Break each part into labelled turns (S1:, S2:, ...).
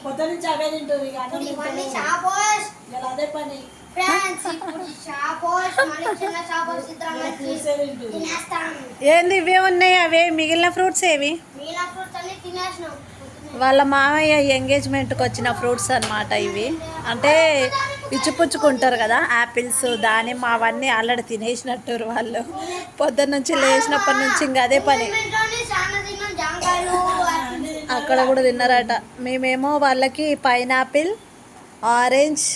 S1: పొద్దు నుంచి అవే తింటారు ఇక అదే పని.
S2: ఏంది ఇవే ఉన్నాయి? అవే మిగిలిన ఫ్రూట్స్ ఏవి? వాళ్ళ మామయ్య ఎంగేజ్మెంట్కి వచ్చిన ఫ్రూట్స్ అన్నమాట ఇవి. అంటే ఇచ్చిపుచ్చుకుంటారు కదా, యాపిల్స్, దానిమ్మ అవన్నీ ఆల్రెడీ తినేసినట్టు వాళ్ళు. పొద్దున్న నుంచి లేచినప్పటి నుంచి ఇంకా అదే పని. అక్కడ కూడా తిన్నారట. మేమేమో వాళ్ళకి పైనాపిల్, ఆరెంజ్,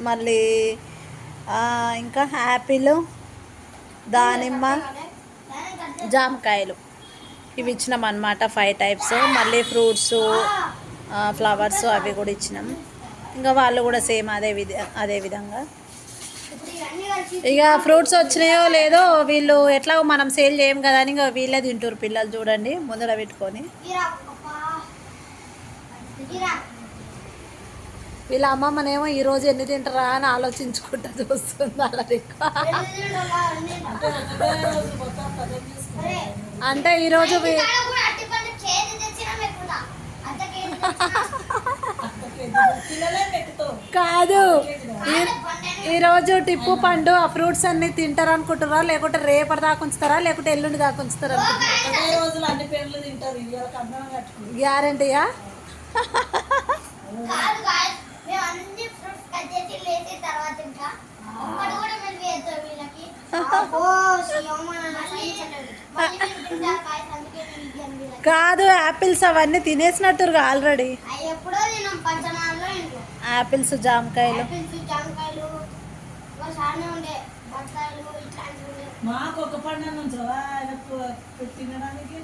S2: మళ్ళీ ఇంకా యాపిల్, దానిమ్మ, జామకాయలు ఇవి ఇచ్చినాం అన్నమాట. 5 టైప్స్. మళ్ళీ ఫ్రూట్స్, ఫ్లవర్స్ అవి కూడా ఇచ్చినాం. ఇంకా వాళ్ళు కూడా సేమ్ అదే విధంగా. ఇక ఫ్రూట్స్ వచ్చినాయో లేదో వీళ్ళు ఎట్లా మనం సేల్ చేయం కదా అని ఇంకా వీళ్ళే తింటారు పిల్లలు. చూడండి ముందర పెట్టుకొని. వీళ్ళ అమ్మమ్మనేమో ఈరోజు ఎన్ని తింటారా అని ఆలోచించుకుంటా చూస్తుంది. అలా అంటే ఈరోజు కాదు, ఈరోజు టిప్పు పండు ఆ ఫ్రూట్స్ అన్ని తింటారు అనుకుంటారా, లేకుంటే రేపటి దాకా ఉంచుతారా, లేకుంటే ఎల్లుండి దాకా ఉంచుతారా? గ్యారంటీయా? కాదు, యాపిల్స్ అవన్నీ తినేసినట్టుగా ఆల్రెడీ. యాపిల్స్, జామకాయలు.
S1: మాకు ఒక పండు తినడానికి